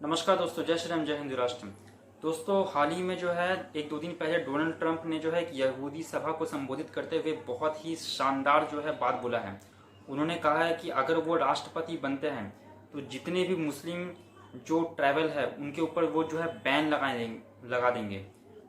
नमस्कार दोस्तों, जय श्री राम, जय हिंद राष्ट्र। दोस्तों, हाल ही में जो है एक दो दिन पहले डोनाल्ड ट्रंप ने जो है एक यहूदी सभा को संबोधित करते हुए बहुत ही शानदार जो है बात बोला है। उन्होंने कहा है कि अगर वो राष्ट्रपति बनते हैं तो जितने भी मुस्लिम जो ट्रैवल है उनके ऊपर वो जो है बैन लगा देंगे।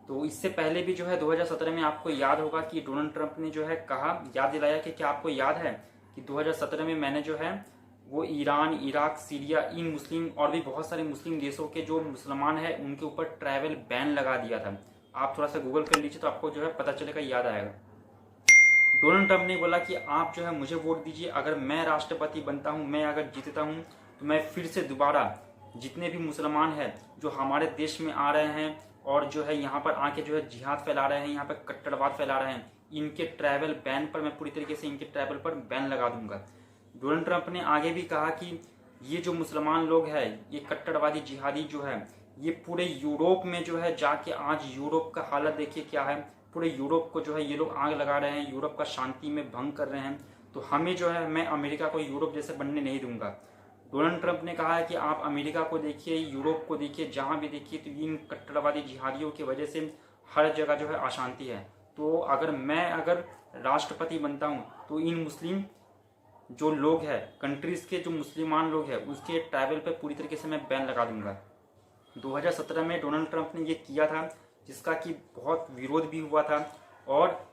तो इससे पहले भी जो है 2017 में आपको याद होगा कि डोनाल्ड ट्रंप ने जो है कहा, याद दिलाया कि क्या आपको याद है कि 2017 में मैंने जो है वो ईरान, इराक, सीरिया, इन मुस्लिम और भी बहुत सारे मुस्लिम देशों के जो मुसलमान हैं उनके ऊपर ट्रैवल बैन लगा दिया था। आप थोड़ा सा गूगल कर लीजिए तो आपको जो है पता चलेगा, याद आएगा। डोनाल्ड ट्रंप ने बोला कि आप जो है मुझे वोट दीजिए, अगर मैं राष्ट्रपति बनता हूं, मैं अगर जीतता हूं तो मैं फिर से दोबारा जितने भी मुसलमान हैं जो हमारे देश में आ रहे हैं और जो है यहाँ पर आके जो है जिहाद फैला रहे हैं, यहाँ पर कट्टरवाद फैला रहे हैं, इनके ट्रैवल बैन पर मैं पूरी तरीके से इनके ट्रैवल पर बैन लगा दूंगा। डोनाल्ड ट्रंप ने आगे भी कहा कि ये जो मुसलमान लोग हैं, ये कट्टरवादी जिहादी जो है, ये पूरे यूरोप में जो है जाके आज यूरोप का हालत देखिए क्या है। पूरे यूरोप को जो है ये लोग आग लगा रहे हैं, यूरोप का शांति में भंग कर रहे हैं। तो हमें जो है, मैं अमेरिका को यूरोप जैसे बनने नहीं दूंगा। डोनाल्ड ट्रंप ने कहा है कि आप अमेरिका को देखिए, यूरोप को देखिए, जहां भी देखिए तो इन कट्टरवादी जिहादियों की वजह से हर जगह जो है अशांति है। तो अगर राष्ट्रपति बनता हूं तो इन मुस्लिम जो लोग हैं, कंट्रीज के जो मुसलमान लोग हैं, उसके ट्रैवल पे पूरी तरीके से मैं बैन लगा दूंगा। 2017 में डोनाल्ड ट्रंप ने ये किया था, जिसका कि बहुत विरोध भी हुआ था। और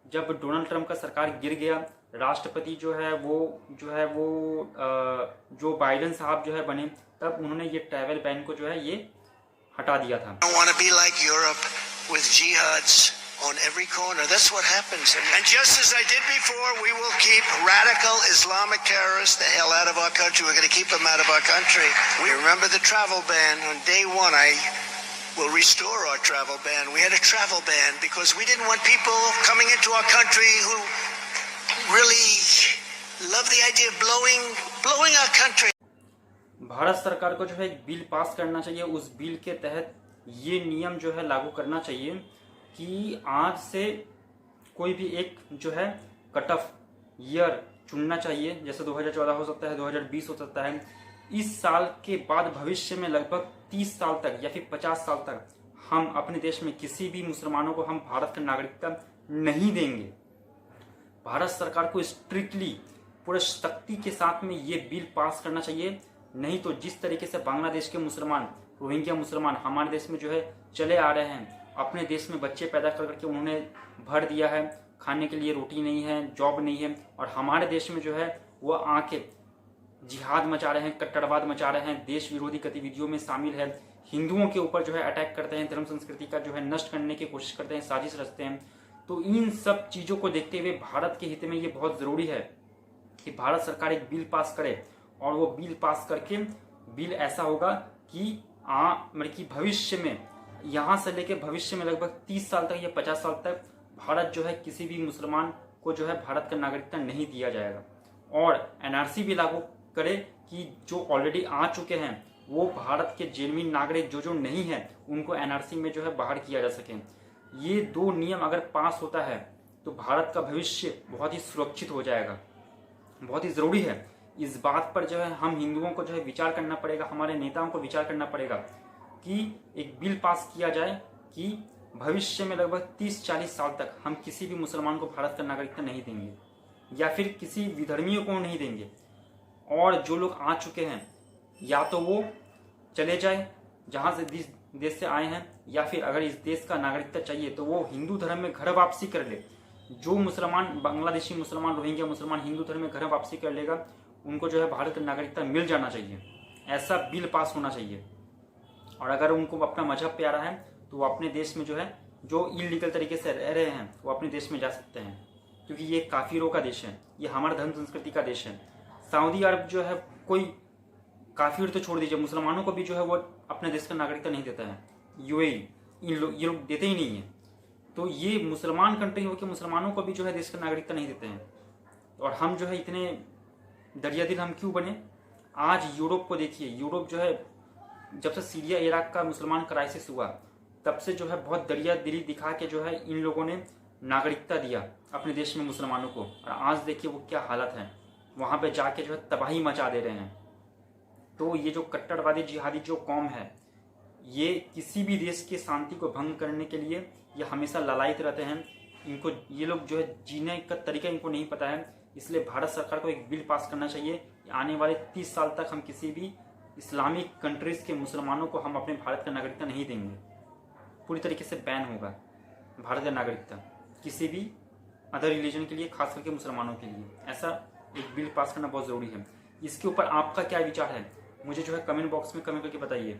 जब डोनाल्ड ट्रंप का सरकार गिर गया, राष्ट्रपति जो है वो जो बाइडेन साहब जो है बने, तब उन्होंने ये ट्रैवल बैन को जो है ये हटा दिया था। On every corner. That's what happens. And just as I did before, we will keep radical Islamic terrorists the hell out of our country. We're going to keep them out of our country. We remember the travel ban. On day one, I will restore our travel ban. We had a travel ban because we didn't want people coming into our country who really love the idea of blowing our country. Bharat सरकार को जो है एक bill pass करना चाहिए। उस bill के तहत ये नियम जो है लागू करना चाहिए कि आज से कोई भी एक जो है कट ऑफ ईयर चुनना चाहिए। जैसे 2014 हो सकता है, 2020 हो सकता है। इस साल के बाद भविष्य में लगभग 30 साल तक या फिर 50 साल तक हम अपने देश में किसी भी मुसलमानों को हम भारत की नागरिकता नहीं देंगे। भारत सरकार को स्ट्रिक्टली पूरे सख्ती के साथ में ये बिल पास करना चाहिए। नहीं तो जिस तरीके से बांग्लादेश के मुसलमान, रोहिंग्या मुसलमान हमारे देश में जो है चले आ रहे हैं, अपने देश में बच्चे पैदा करके उन्होंने भर दिया है, खाने के लिए रोटी नहीं है, जॉब नहीं है, और हमारे देश में जो है वो आके जिहाद मचा रहे हैं, कट्टरवाद मचा रहे हैं, देश विरोधी गतिविधियों में शामिल है, हिंदुओं के ऊपर जो है अटैक करते हैं, धर्म संस्कृति का जो है नष्ट करने की कोशिश करते हैं, साजिश रचते हैं। तो इन सब चीज़ों को देखते हुए भारत के हित में ये बहुत ज़रूरी है कि भारत सरकार एक बिल पास करे। और वो बिल पास करके बिल ऐसा होगा कि मतलब कि भविष्य में, यहाँ से लेके भविष्य में लगभग 30 साल तक या 50 साल तक भारत जो है किसी भी मुसलमान को जो है भारत का नागरिकता नहीं दिया जाएगा। और एनआरसी भी लागू करे कि जो ऑलरेडी आ चुके हैं वो भारत के जेन्युइन नागरिक जो नहीं है उनको एनआरसी में जो है बाहर किया जा सके। ये दो नियम अगर पास होता है तो भारत का भविष्य बहुत ही सुरक्षित हो जाएगा। बहुत ही ज़रूरी है। इस बात पर जो है हम हिंदुओं को जो है विचार करना पड़ेगा, हमारे नेताओं को विचार करना पड़ेगा कि एक बिल पास किया जाए कि भविष्य में लगभग 30-40 साल तक हम किसी भी मुसलमान को भारत का नागरिकता नहीं देंगे या फिर किसी विधर्मियों को नहीं देंगे। और जो लोग आ चुके हैं या तो वो चले जाए जहाँ से देश से आए हैं, या फिर अगर इस देश का नागरिकता चाहिए तो वो हिंदू धर्म में घर वापसी कर ले। जो मुसलमान, बांग्लादेशी मुसलमान, रोहिंग्या मुसलमान हिंदू धर्म में घर वापसी कर लेगा, उनको जो है भारत का नागरिकता मिल जाना चाहिए। ऐसा बिल पास होना चाहिए। और अगर उनको अपना मजहब प्यारा है तो वो अपने देश में जो है, जो इलीगल तरीके से रह रहे हैं, वो अपने देश में जा सकते हैं, क्योंकि ये काफिरों का देश है, ये हमारा धर्म संस्कृति का देश है। सऊदी अरब जो है कोई काफिर तो छोड़ दीजिए, मुसलमानों को भी जो है वो अपने देश का नागरिकता नहीं देता है। यूएई, ये लोग देते ही नहीं है। तो ये मुसलमान कंट्री हो के मुसलमानों को भी जो है देश का नागरिकता नहीं देते हैं। और हम जो है इतने दरिया दिल हम क्यों बने? आज यूरोप को देखिए, यूरोप जो है जब से सीरिया इराक का मुसलमान क्राइसिस हुआ तब से जो है बहुत दरिया दिली दिखा के जो है इन लोगों ने नागरिकता दिया अपने देश में मुसलमानों को। और आज देखिए वो क्या हालत है, वहाँ पे जाके जो है तबाही मचा दे रहे हैं। तो ये जो कट्टरवादी जिहादी जो कौम है, ये किसी भी देश की शांति को भंग करने के लिए ये हमेशा ललायत रहते हैं। इनको ये लोग जो है जीने का तरीका इनको नहीं पता है। इसलिए भारत सरकार को एक बिल पास करना चाहिए, आने वाले 30 साल तक हम किसी भी इस्लामिक कंट्रीज के मुसलमानों को हम अपने भारत का नागरिकता नहीं देंगे। पूरी तरीके से बैन होगा भारत का नागरिकता किसी भी अदर रिलीजन के लिए, खास करके मुसलमानों के लिए। ऐसा एक बिल पास करना बहुत ज़रूरी है। इसके ऊपर आपका क्या विचार है मुझे जो है कमेंट बॉक्स में कमेंट करके बताइए।